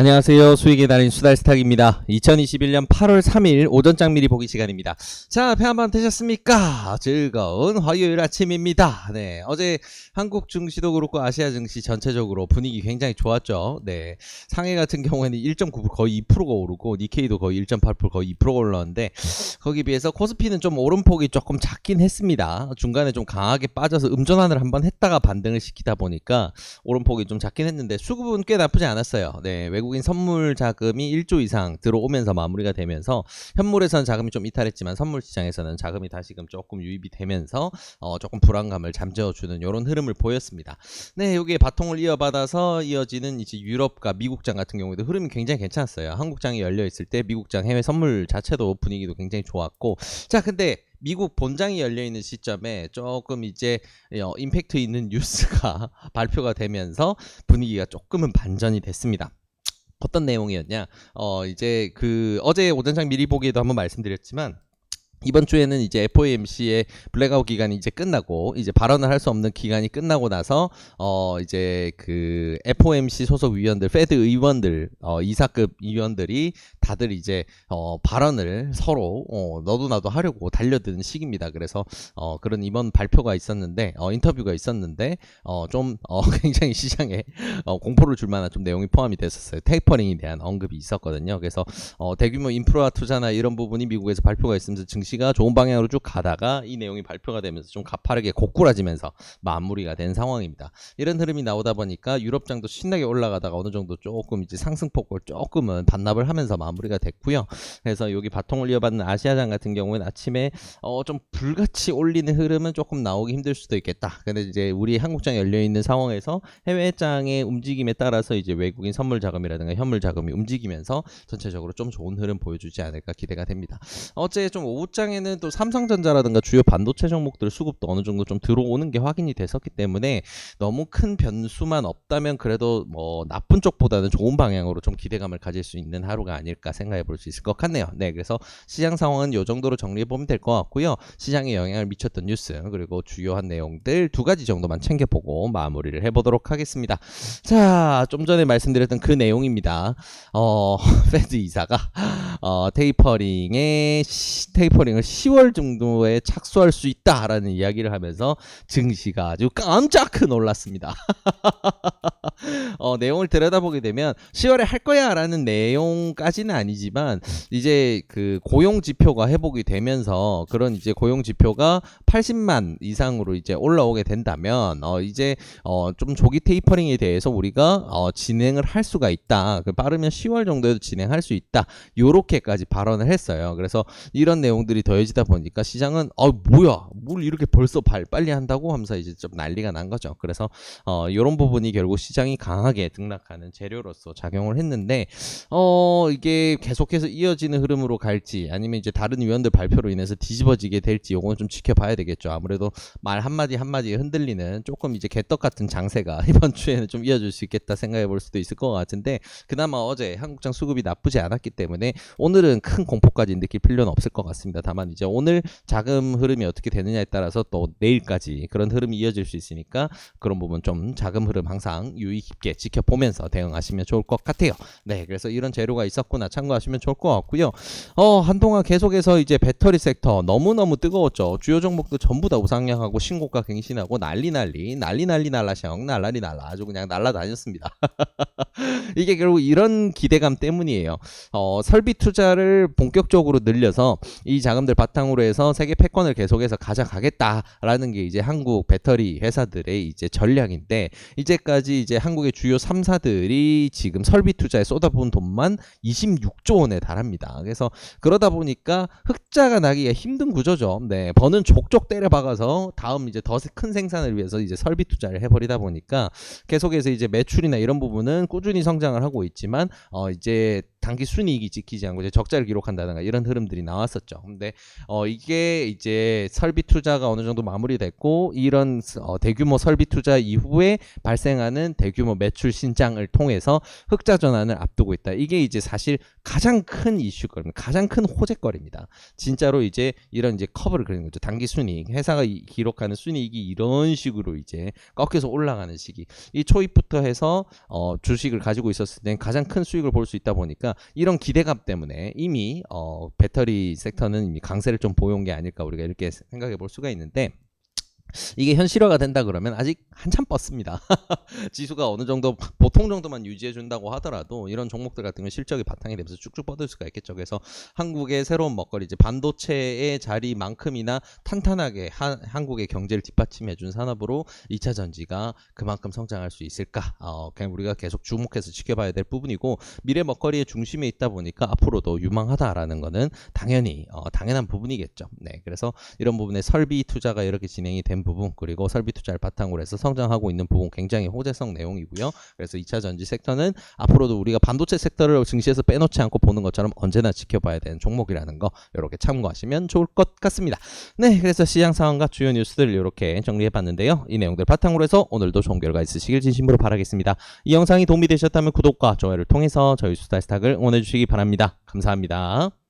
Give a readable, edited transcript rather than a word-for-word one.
안녕하세요. 수익의 달인 수달스탁입니다. 2021년 8월 3일 오전장 미리 보기 시간입니다. 자, 배 한번 되셨습니까? 즐거운 화요일 아침입니다. 네, 어제 한국 증시도 그렇고 아시아 증시 전체적으로 분위기 굉장히 좋았죠. 네, 상해 같은 경우에는 1.9% 거의 2%가 오르고 니케이도 거의 1.8% 거의 2%가 올랐는데 거기에 비해서 코스피는 좀 오름폭이 조금 작긴 했습니다. 중간에 좀 강하게 빠져서 음전환을 한번 했다가 반등을 시키다 보니까 오름폭이 좀 작긴 했는데 수급은 꽤 나쁘지 않았어요. 네, 외국인 선물 자금이 1조 이상 들어오면서 마무리가 되면서 현물에서는 자금이 좀 이탈했지만 선물 시장에서는 자금이 다시금 조금 유입이 되면서 조금 불안감을 잠재워주는 이런 흐름을 보였습니다. 네, 여기에 바통을 이어받아서 이어지는 이제 유럽과 미국장 같은 경우에도 흐름이 굉장히 괜찮았어요. 한국장이 열려 있을 때 미국장 해외 선물 자체도 분위기도 굉장히 좋았고, 자, 근데 미국 본장이 열려있는 시점에 조금 이제 임팩트 있는 뉴스가 발표가 되면서 분위기가 조금은 반전이 됐습니다. 어떤 내용이었냐? 이제 어제 오전장 미리 보기에도 한번 말씀드렸지만 이번 주에는 이제 FOMC의 블랙아웃 기간이 이제 끝나고 이제 발언을 할 수 없는 기간이 끝나고 나서 이제 FOMC 소속 위원들, 페드 의원들, 이사급 의원들이 다들 이제 발언을 서로 너도 나도 하려고 달려드는 시기입니다. 그래서 그런 이번 발표가 있었는데 인터뷰가 있었는데 좀 굉장히 시장에 공포를 줄 만한 좀 내용이 포함이 됐었어요. 테이퍼링에 대한 언급이 있었거든요. 그래서 대규모 인프라 투자나 이런 부분이 미국에서 발표가 있으면서 증시가 좋은 방향으로 쭉 가다가 이 내용이 발표가 되면서 좀 가파르게 고꾸라지면서 마무리가 된 상황입니다. 이런 흐름이 나오다 보니까 유럽장도 신나게 올라가다가 어느 정도 조금 이제 상승폭을 조금은 반납을 하면서 마무리가 됐고요. 그래서 여기 바통을 이어받는 아시아장 같은 경우는 아침에 좀 불같이 올리는 흐름은 조금 나오기 힘들 수도 있겠다. 근데 이제 우리 한국장 열려 있는 상황에서 해외장의 움직임에 따라서 이제 외국인 선물 자금이라든가 현물 자금이 움직이면서 전체적으로 좀 좋은 흐름 보여주지 않을까 기대가 됩니다. 어제 좀 오후장에는 또 삼성전자라든가 주요 반도체 종목들 수급도 어느 정도 좀 들어오는 게 확인이 됐었기 때문에 너무 큰 변수만 없다면 그래도 뭐 나쁜 쪽보다는 좋은 방향으로 좀 기대감을 가질 수 있는 하루가 아닐까 생각해 볼 수 있을 것 같네요. 네, 그래서 시장 상황은 이 정도로 정리해 보면 될 것 같고요. 시장에 영향을 미쳤던 뉴스 그리고 주요한 내용들 두 가지 정도만 챙겨보고 마무리를 해보도록 하겠습니다. 자, 좀 전에 말씀드렸던 그 내용입니다. 페드 이사가 테이퍼링을 10월 정도에 착수할 수 있다라는 이야기를 하면서 증시가 아주 깜짝 놀랐습니다. 내용을 들여다보게 되면 10월에 할 거야 라는 내용까지는 아니지만 이제 고용 지표가 회복이 되면서 그런 이제 고용 지표가 80만 이상으로 이제 올라오게 된다면 이제 좀 조기 테이퍼링에 대해서 우리가 진행을 할 수가 있다. 빠르면 10월 정도에도 진행할 수 있다. 요렇게까지 발언을 했어요. 그래서 이런 내용들이 더해지다 보니까 시장은 뭐야 뭘 이렇게 벌써 빨리 한다고 하면서 이제 좀 난리가 난 거죠. 그래서 이런 부분이 결국 시장이 강하게 등락하는 재료로서 작용을 했는데 이게 계속해서 이어지는 흐름으로 갈지 아니면 이제 다른 위원들 발표로 인해서 뒤집어지게 될지 요건 좀 지켜봐야 되겠죠. 아무래도 말 한마디 한마디에 흔들리는 조금 이제 개떡 같은 장세가 이번 주에는 좀 이어질 수 있겠다 생각해 볼 수도 있을 것 같은데 그나마 어제 한국장 수급이 나쁘지 않았기 때문에 오늘은 큰 공포까지 느낄 필요는 없을 것 같습니다. 다만 이제 오늘 자금 흐름이 어떻게 되느냐에 따라서 또 내일까지 그런 흐름이 이어질 수 있으니까 그런 부분 좀 자금 흐름 항상 유의 깊게 지켜보면서 대응하시면 좋을 것 같아요. 네, 그래서 이런 재료가 있었구나 참고하시면 좋을 것 같고요. 한동안 계속해서 이제 배터리 섹터 너무너무 뜨거웠죠. 주요 종목도 전부 다 우상향하고 신고가 갱신하고 날라샹 날라리 날라 아주 그냥 날라다녔습니다. 이게 결국 이런 기대감 때문이에요. 설비 투자를 본격적으로 늘려서 이 자금들 바탕으로 해서 세계 패권을 계속해서 가져가겠다라는 게 이제 한국 배터리 회사들의 이제 전략인데 이제까지 이제 한국의 주요 3사들이 지금 설비 투자에 쏟아부은 돈만 26조 원에 달합니다. 그래서 그러다 보니까 흑자가 나기가 힘든 구조죠. 네, 버는 족족 때려박아서 다음 이제 더 큰 생산을 위해서 이제 설비 투자를 해버리다 보니까 계속해서 이제 매출이나 이런 부분은 꾸준히 성장을 하고 있지만 이제 단기 순이익이 지키지 않고 이제 적자를 기록한다든가 이런 흐름들이 나왔었죠. 근데 이게 이제 설비 투자가 어느 정도 마무리됐고 이런 대규모 설비 투자 이후에 발생하는 대규모 매출 신장을 통해서 흑자 전환을 앞두고 있다. 이게 이제 사실 가장 큰 이슈거든요. 가장 큰 호재거리입니다. 진짜로 이제 이런 이제 커브를 그리는 거죠. 단기 순이익, 회사가 기록하는 순이익이 이런 식으로 이제 꺾여서 올라가는 시기. 이 초입부터 해서 주식을 가지고 있었을 때 가장 큰 수익을 볼 수 있다 보니까 이런 기대감 때문에 이미 배터리 섹터는 이미 강세를 좀 보여온 게 아닐까 우리가 이렇게 생각해 볼 수가 있는데, 이게 현실화가 된다 그러면 아직 한참 뻗습니다. 지수가 어느 정도 보통 정도만 유지해 준다고 하더라도 이런 종목들 같은 건 실적이 바탕이 되면서 쭉쭉 뻗을 수가 있겠죠. 그래서 한국의 새로운 먹거리, 이제 반도체의 자리만큼이나 탄탄하게 한국의 경제를 뒷받침해 준 산업으로 2차 전지가 그만큼 성장할 수 있을까? 그냥 우리가 계속 주목해서 지켜봐야 될 부분이고, 미래 먹거리의 중심에 있다 보니까 앞으로도 유망하다라는 거는 당연히 당연한 부분이겠죠. 네, 그래서 이런 부분에 설비 투자가 이렇게 진행이 된 부분, 그리고 설비 투자를 바탕으로 해서 성장하고 있는 부분 굉장히 호재성 내용이고요. 그래서 2차 전지 섹터는 앞으로도 우리가 반도체 섹터를 증시에서 빼놓지 않고 보는 것처럼 언제나 지켜봐야 되는 종목이라는 거 이렇게 참고하시면 좋을 것 같습니다. 네, 그래서 시장 상황과 주요 뉴스들을 이렇게 정리해봤는데요. 이 내용들 바탕으로 해서 오늘도 좋은 결과 있으시길 진심으로 바라겠습니다. 이 영상이 도움이 되셨다면 구독과 좋아요를 통해서 저희 수다스탁을 응원해 주시기 바랍니다. 감사합니다.